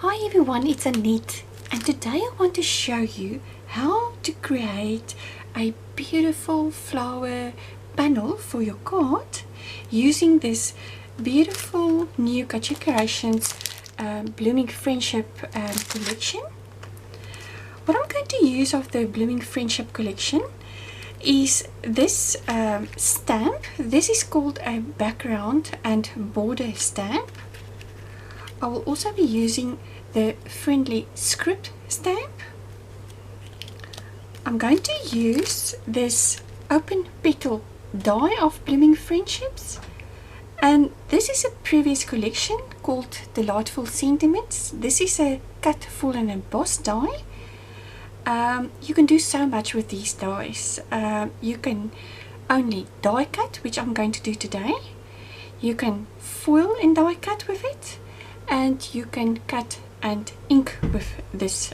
Hi everyone, it's Anet, and today I want to show you how to create a beautiful flower panel for your card using this beautiful new Couture Creations Blooming Friendship collection. What I'm going to use of the Blooming Friendship collection is this stamp. This is called a background and border stamp. I will also be using the friendly script stamp. I'm going to use this open petal die of Blooming Friendships, and this is a previous collection called Delightful Sentiments. This is a cut, full and embossed die. You can do so much with these dies. You can only die cut, which I'm going to do today. You can foil and die cut with it, and you can cut and ink with this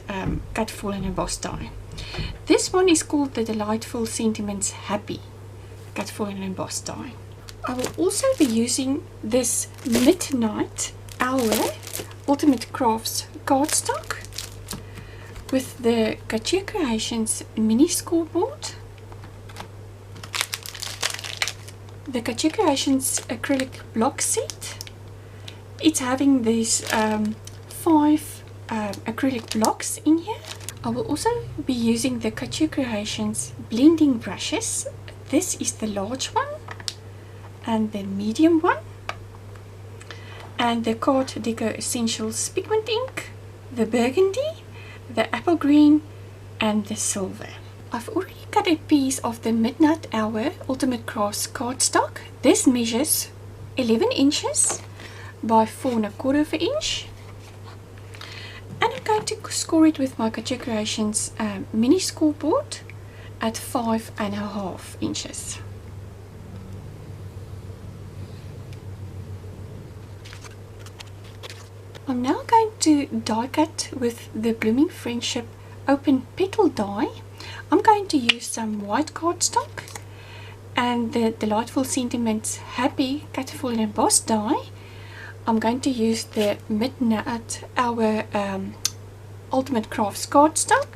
cut, full and embossed die. This one is called the Delightful Sentiments Happy cut, full and embossed die. I will also be using this Midnight Hour Ultimate Crafts cardstock with the Couture Creations mini scoreboard, the Couture Creations acrylic block set. It's having these 5 acrylic blocks in here. I will also be using the Couture Creations blending brushes. This is the large one and the medium one, and the Card Deco Essentials pigment ink, the burgundy, the apple green and the silver. I've already cut a piece of the Midnight Hour Ultimate Crafts cardstock. This measures 11 inches by 4 1/4 inch, and I'm going to score it with my Couture Creations mini scoreboard at 5 1/2 inches. I'm now going to die cut with the Blooming Friendship open petal die. I'm going to use some white cardstock and the Delightful Sentiments Happy cut, full and embossed die. I'm going to use the Midnight Hour Ultimate Crafts cardstock,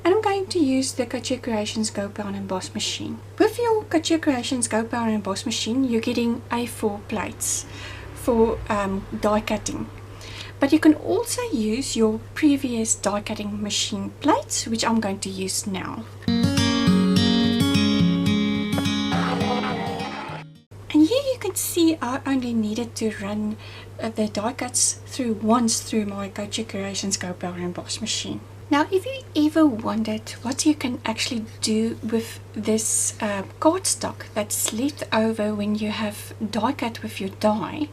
and I'm going to use the Couture Creations Go Power and Emboss machine. With your Couture Creations Go Power and Emboss machine, you're getting A4 plates for die cutting. But you can also use your previous die cutting machine plates, which I'm going to use now. And here you can see I only needed to run the die cuts once through my Couture Creations Go Power and Emboss machine. Now, if you ever wondered what you can actually do with this cardstock that's left over when you have die cut with your die,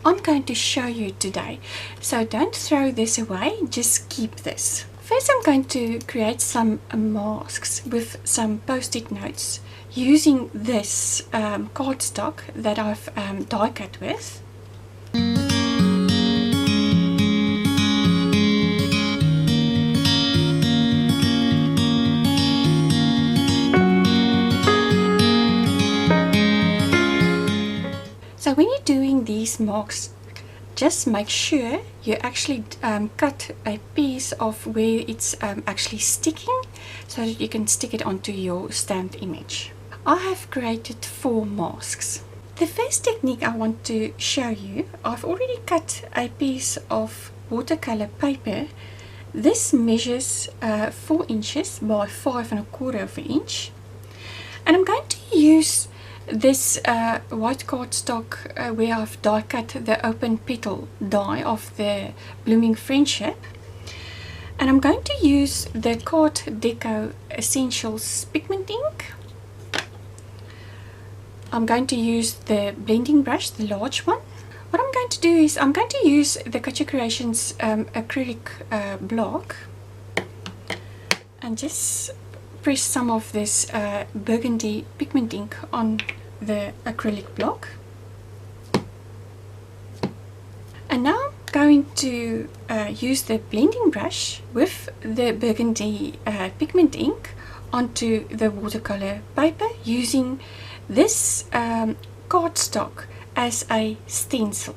I'm going to show you today. So don't throw this away, just keep this. First, I'm going to create some masks with some post-it notes using this cardstock that I've die cut with. So when you're doing these marks, just make sure you actually cut a piece of where it's actually sticking, so that you can stick it onto your stamped image. I have created 4 masks. The first technique I want to show you, I've already cut a piece of watercolor paper. This measures 4 inches by 5 1/4 inch, and I'm going to use this white cardstock where I've die cut the open petal die of the Blooming Friendship, and I'm going to use the Card Deco Essentials pigment ink. I'm going to use the blending brush, the large one. What I'm going to do is I'm going to use the Couture Creations acrylic block and just press some of this burgundy pigment ink on the acrylic block. And now I'm going to use the blending brush with the burgundy pigment ink onto the watercolor paper using this cardstock as a stencil.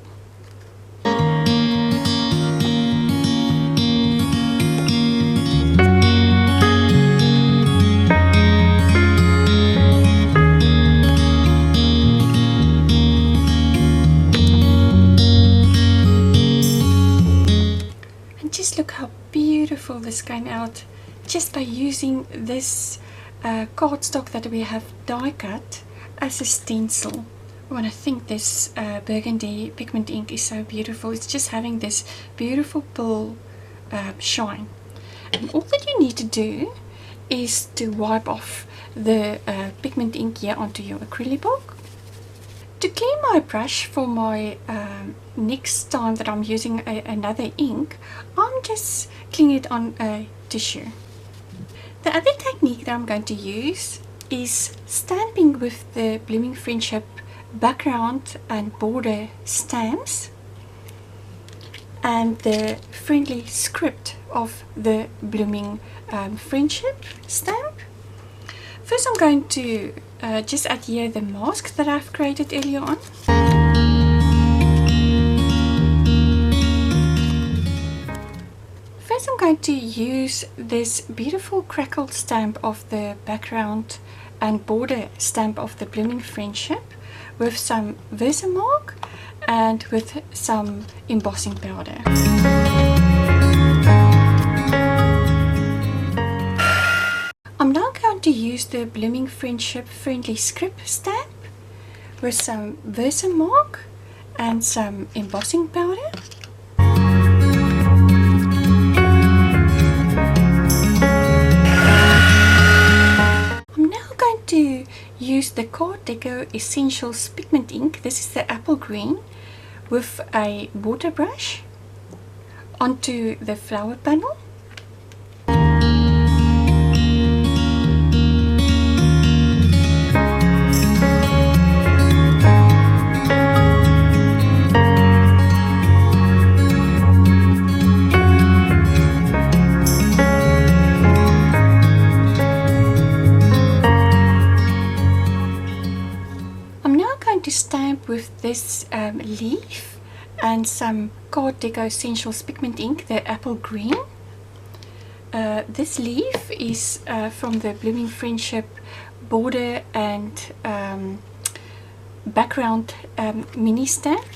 beautiful this came out just by using this cardstock that we have die cut as a stencil. When I think this burgundy pigment ink is so beautiful, it's just having this beautiful pearl shine. And all that you need to do is to wipe off the pigment ink here onto your acrylic book. To clean my brush for my next time that I'm using another ink, I'm just cleaning it on a tissue. The other technique that I'm going to use is stamping with the Blooming Friendship background and border stamps and the friendly script of the Blooming Friendship stamp. First I'm going to just adhere the mask that I've created earlier on. First I'm going to use this beautiful crackled stamp of the background and border stamp of the Blooming Friendship with some Versamark and with some embossing powder. I'm now going to use the Blooming Friendship friendly script stamp with some Versamark and some embossing powder. I'm now going to use the Card Deco Essentials pigment ink. This is the apple green, with a water brush onto the flower panel. To stamp with this leaf and some Card Deco Essentials pigment ink, the apple green. This leaf is from the Blooming Friendship border and background mini stamp.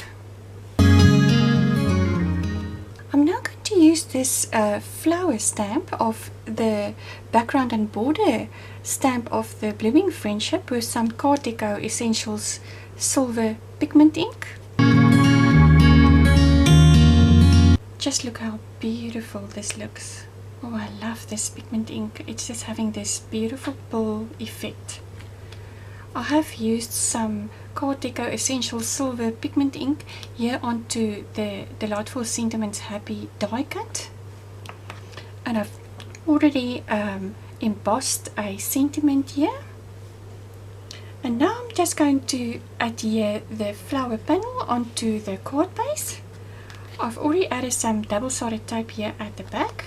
I'm now going to use this flower stamp of the background and border stamp of the Blooming Friendship with some Card Deco Essentials silver pigment ink. Just look how beautiful this looks. Oh, I love this pigment ink. It's just having this beautiful pull effect. I have used some Card Deco Essentials silver pigment ink here onto the Delightful Sentiments Happy die cut, and I've already embossed a sentiment here. And now I'm just going to adhere the flower panel onto the card base. I've already added some double-sided tape here at the back.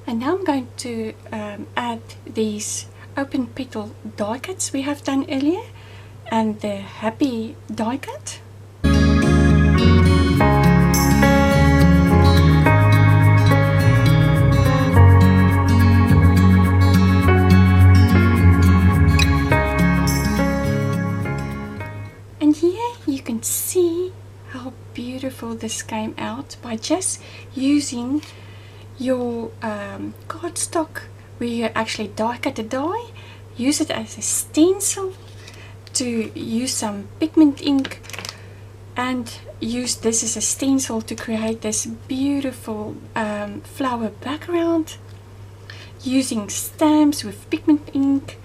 And now I'm going to add these open petal die cuts we have done earlier and the happy die cut. And here you can see how beautiful this came out by just using your cardstock where you actually die cut a die, use it as a stencil, to use some pigment ink and use this as a stencil to create this beautiful flower background, using stamps with pigment ink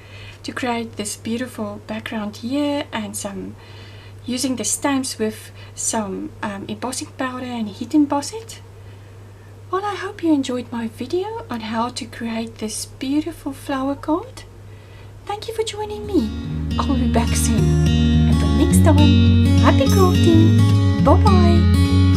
to create this beautiful background here, and some using the stamps with some embossing powder and heat emboss it. Well, I hope you enjoyed my video on how to create this beautiful flower card. Thank you for joining me. I will be back soon. Until next time, happy crafting. Bye bye.